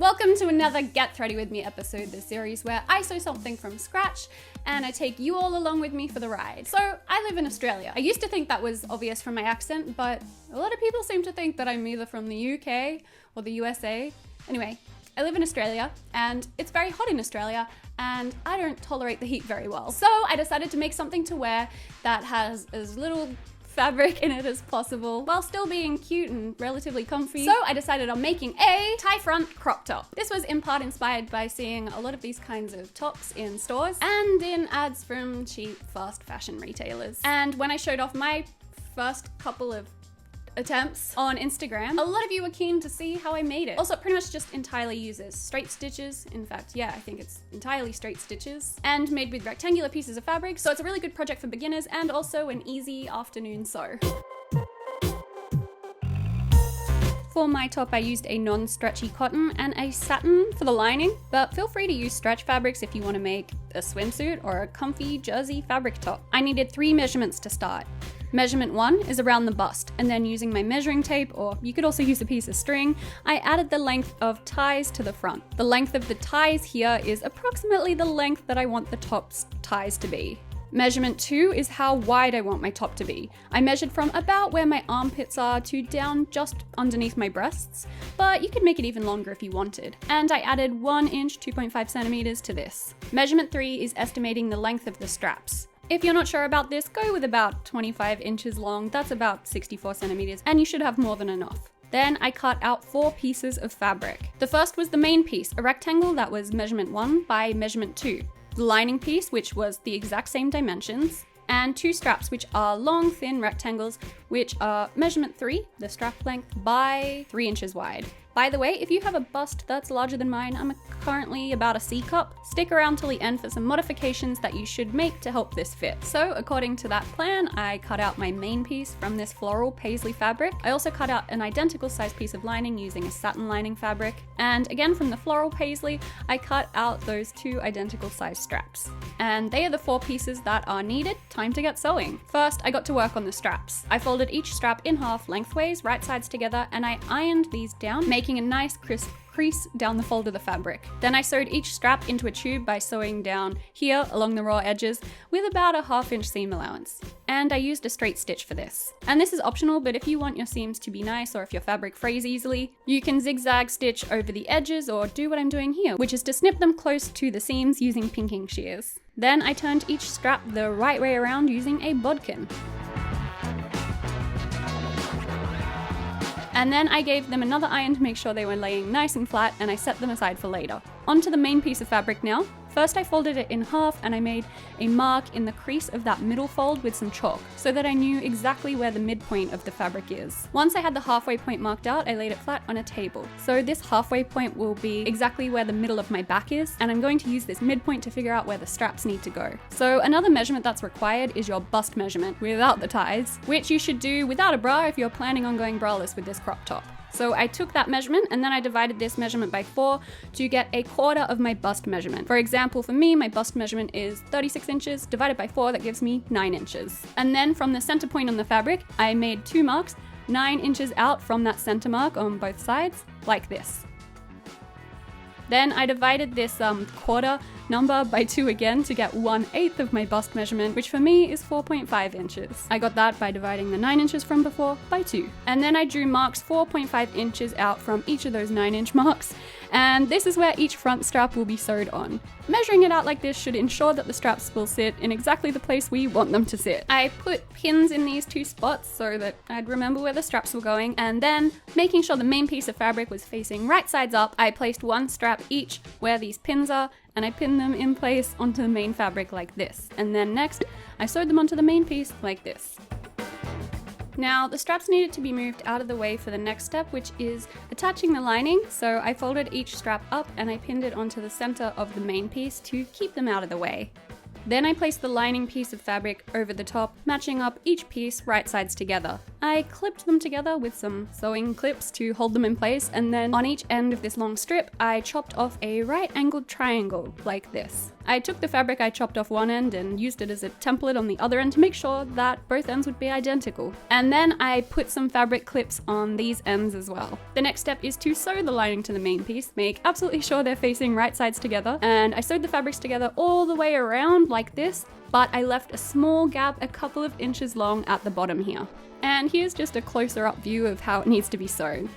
Welcome to another Get Thready With Me episode, this series where I sew something from scratch and I take you all along with me for the ride. So, I live in Australia. I used to think that was obvious from my accent, but a lot of people seem to think that I'm either from the UK or the USA. Anyway, I live in Australia and it's very hot in Australia and I don't tolerate the heat very well. So I decided to make something to wear that has as little fabric in it as possible while still being cute and relatively comfy. So I decided on making a tie front crop top. This was in part inspired by seeing a lot of these kinds of tops in stores and in ads from cheap fast fashion retailers. And when I showed off my first couple of attempts on Instagram, a lot of you were keen to see how I made it. Also, it pretty much just entirely uses straight stitches. In fact, yeah, I think it's entirely straight stitches and made with rectangular pieces of fabric. So it's a really good project for beginners and also an easy afternoon sew. For my top, I used a non-stretchy cotton and a satin for the lining, but feel free to use stretch fabrics if you want to make a swimsuit or a comfy jersey fabric top. I needed 3 measurements to start. Measurement 1 is around the bust, and then using my measuring tape, or you could also use a piece of string, I added the length of ties to the front. The length of the ties here is approximately the length that I want the top's ties to be. Measurement 2 is how wide I want my top to be. I measured from about where my armpits are to down just underneath my breasts, but you could make it even longer if you wanted. And I added 1 inch, 2.5 centimeters to this. Measurement 3 is estimating the length of the straps. If you're not sure about this, go with about 25 inches long, that's about 64 centimeters, and you should have more than enough. Then I cut out 4 pieces of fabric. The first was the main piece, a rectangle that was measurement 1 by measurement 2. The lining piece, which was the exact same dimensions, and 2 straps, which are long, thin rectangles, which are measurement 3, the strap length, by 3 inches wide. By the way, if you have a bust that's larger than mine, I'm currently about a C cup. Stick around till the end for some modifications that you should make to help this fit. So according to that plan, I cut out my main piece from this floral paisley fabric. I also cut out an identical size piece of lining using a satin lining fabric. And again, from the floral paisley, I cut out those 2 identical size straps. And they are the 4 pieces that are needed. Time to get sewing. First, I got to work on the straps. I folded each strap in half lengthways, right sides together, and I ironed these down, making a nice crisp crease down the fold of the fabric. Then I sewed each strap into a tube by sewing down here along the raw edges with about a 1/2 inch seam allowance. And I used a straight stitch for this. And this is optional, but if you want your seams to be nice or if your fabric frays easily, you can zigzag stitch over the edges or do what I'm doing here, which is to snip them close to the seams using pinking shears. Then I turned each strap the right way around using a bodkin. And then I gave them another iron to make sure they were laying nice and flat, and I set them aside for later. Onto the main piece of fabric now. First I folded it in half and I made a mark in the crease of that middle fold with some chalk so that I knew exactly where the midpoint of the fabric is. Once I had the halfway point marked out, I laid it flat on a table. So this halfway point will be exactly where the middle of my back is, and I'm going to use this midpoint to figure out where the straps need to go. So another measurement that's required is your bust measurement without the ties, which you should do without a bra if you're planning on going braless with this crop top. So I took that measurement and then I divided this measurement by 4 to get 1/4 of my bust measurement. For example, for me, my bust measurement is 36 inches, divided by 4, that gives me 9 inches. And then from the center point on the fabric, I made 2 marks, 9 inches out from that center mark on both sides, like this. Then I divided this 1/4 number by 2 again to get 1/8 of my bust measurement, which for me is 4.5 inches. I got that by dividing the 9 inches from before by 2. And then I drew marks 4.5 inches out from each of those 9-inch marks, and this is where each front strap will be sewed on. Measuring it out like this should ensure that the straps will sit in exactly the place we want them to sit. I put pins in these 2 spots so that I'd remember where the straps were going, and then, making sure the main piece of fabric was facing right sides up, I placed 1 strap each where these pins are, and I pinned them in place onto the main fabric like this. And then next, I sewed them onto the main piece like this. Now, the straps needed to be moved out of the way for the next step, which is attaching the lining. So I folded each strap up and I pinned it onto the center of the main piece to keep them out of the way. Then I placed the lining piece of fabric over the top, matching up each piece right sides together. I clipped them together with some sewing clips to hold them in place, and then on each end of this long strip, I chopped off a right-angled triangle like this. I took the fabric I chopped off one end and used it as a template on the other end to make sure that both ends would be identical. And then I put some fabric clips on these ends as well. The next step is to sew the lining to the main piece, make absolutely sure they're facing right sides together, and I sewed the fabrics together all the way around like this, but I left a small gap a couple of inches long at the bottom here. And here's just a closer up view of how it needs to be sewn.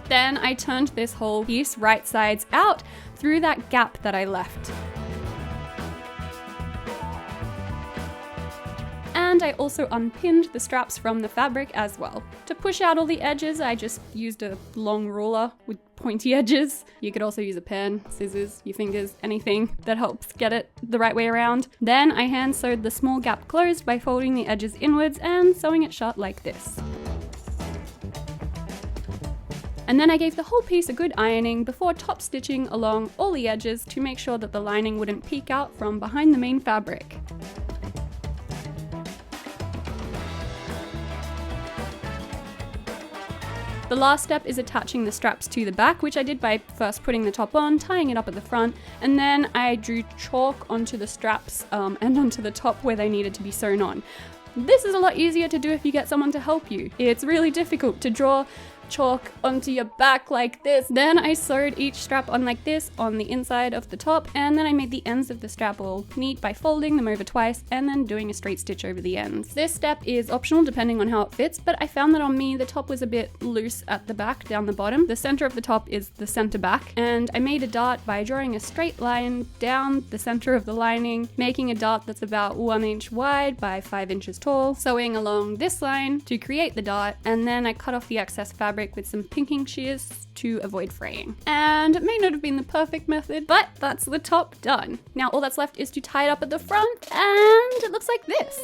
Then I turned this whole piece right sides out through that gap that I left. And I also unpinned the straps from the fabric as well. To push out all the edges, I just used a long ruler with pointy edges. You could also use a pen, scissors, your fingers, anything that helps get it the right way around. Then I hand sewed the small gap closed by folding the edges inwards and sewing it shut like this. And then I gave the whole piece a good ironing before top stitching along all the edges to make sure that the lining wouldn't peek out from behind the main fabric. The last step is attaching the straps to the back, which I did by first putting the top on, tying it up at the front, and then I drew chalk onto the straps and onto the top where they needed to be sewn on. This is a lot easier to do if you get someone to help you. It's really difficult to draw chalk onto your back like this. Then I sewed each strap on like this on the inside of the top, and then I made the ends of the strap all neat by folding them over twice and then doing a straight stitch over the ends. This step is optional depending on how it fits, but I found that on me the top was a bit loose at the back down the bottom. The center of the top is the center back, and I made a dart by drawing a straight line down the center of the lining, making a dart that's about 1 inch wide by 5 inches tall, sewing along this line to create the dart, and then I cut off the excess fabric with some pinking shears to avoid fraying. And it may not have been the perfect method, but that's the top done. Now all that's left is to tie it up at the front, and it looks like this.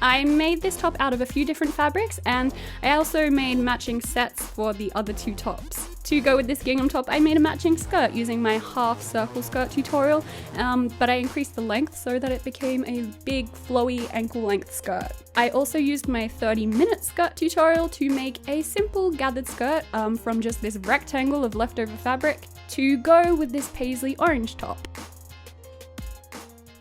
I made this top out of a few different fabrics, and I also made matching sets for the other two tops. To go with this gingham top, I made a matching skirt using my half circle skirt tutorial, but I increased the length so that it became a big flowy ankle length skirt. I also used my 30-minute skirt tutorial to make a simple gathered skirt from just this rectangle of leftover fabric to go with this paisley orange top.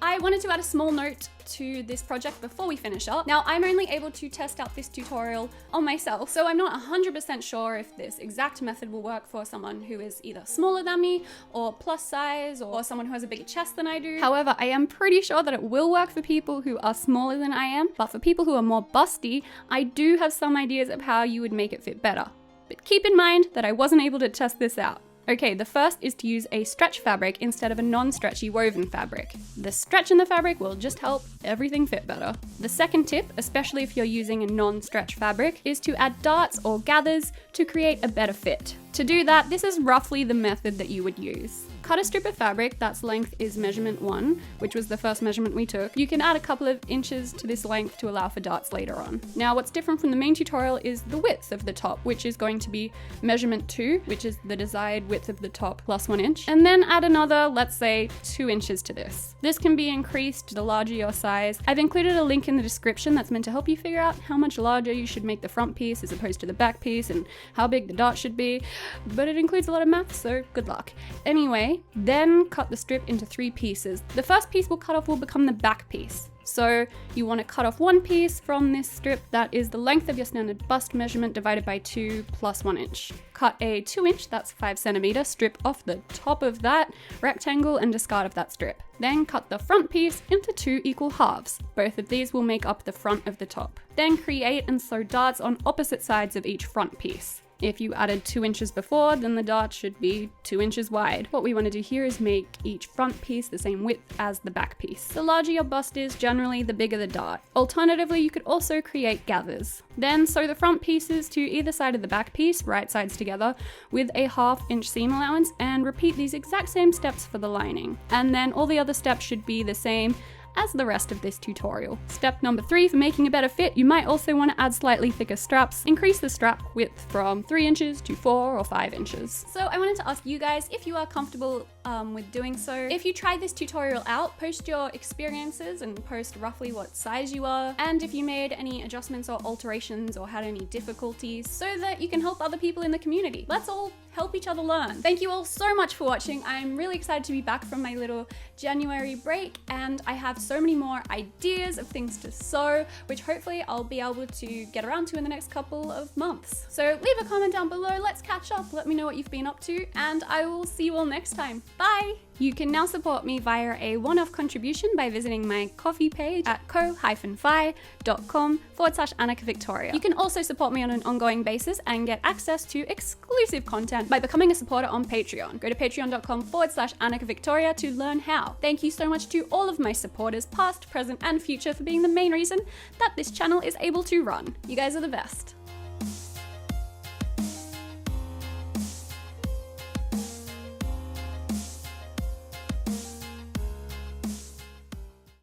I wanted to add a small note to this project before we finish up. Now, I'm only able to test out this tutorial on myself, so I'm not 100% sure if this exact method will work for someone who is either smaller than me or plus size or someone who has a bigger chest than I do. However, I am pretty sure that it will work for people who are smaller than I am, but for people who are more busty, I do have some ideas of how you would make it fit better. But keep in mind that I wasn't able to test this out. Okay, the first is to use a stretch fabric instead of a non-stretchy woven fabric. The stretch in the fabric will just help everything fit better. The second tip, especially if you're using a non-stretch fabric, is to add darts or gathers to create a better fit. To do that, this is roughly the method that you would use. Cut a strip of fabric that's length is measurement 1, which was the first measurement we took. You can add a couple of inches to this length to allow for darts later on. Now, what's different from the main tutorial is the width of the top, which is going to be measurement 2, which is the desired width of the top plus 1 inch, and then add another, let's say, 2 inches to this. This can be increased the larger your size. I've included a link in the description that's meant to help you figure out how much larger you should make the front piece as opposed to the back piece and how big the dart should be, but it includes a lot of math, so good luck. Anyway, then cut the strip into 3 pieces. The first piece we'll cut off will become the back piece. So you want to cut off one piece from this strip that is the length of your standard bust measurement divided by 2 plus 1 inch. Cut a 2 inch, that's 5 centimeter, strip off the top of that rectangle and discard of that strip. Then cut the front piece into 2 equal halves. Both of these will make up the front of the top. Then create and sew darts on opposite sides of each front piece. If you added 2 inches before, then the dart should be 2 inches wide. What we want to do here is make each front piece the same width as the back piece. The larger your bust is, generally the bigger the dart. Alternatively, you could also create gathers. Then sew the front pieces to either side of the back piece, right sides together, with a 1/2 inch seam allowance, and repeat these exact same steps for the lining. And then all the other steps should be the same as the rest of this tutorial. Step number 3, for making a better fit, you might also want to add slightly thicker straps. Increase the strap width from 3 inches to 4 or 5 inches. So I wanted to ask you guys if you are comfortable with doing so. If you tried this tutorial out, post your experiences and post roughly what size you are, and if you made any adjustments or alterations or had any difficulties, so that you can help other people in the community. Let's all help each other learn. Thank you all so much for watching. I'm really excited to be back from my little January break, and I have so many more ideas of things to sew, which hopefully I'll be able to get around to in the next couple of months. So leave a comment down below, let's catch up, let me know what you've been up to, and I will see you all next time. Bye! You can now support me via a one-off contribution by visiting my Ko-fi page at ko-fi.com/Annika Victoria. You can also support me on an ongoing basis and get access to exclusive content by becoming a supporter on Patreon. Go to patreon.com/Annika Victoria to learn how. Thank you so much to all of my supporters, past, present, and future, for being the main reason that this channel is able to run. You guys are the best.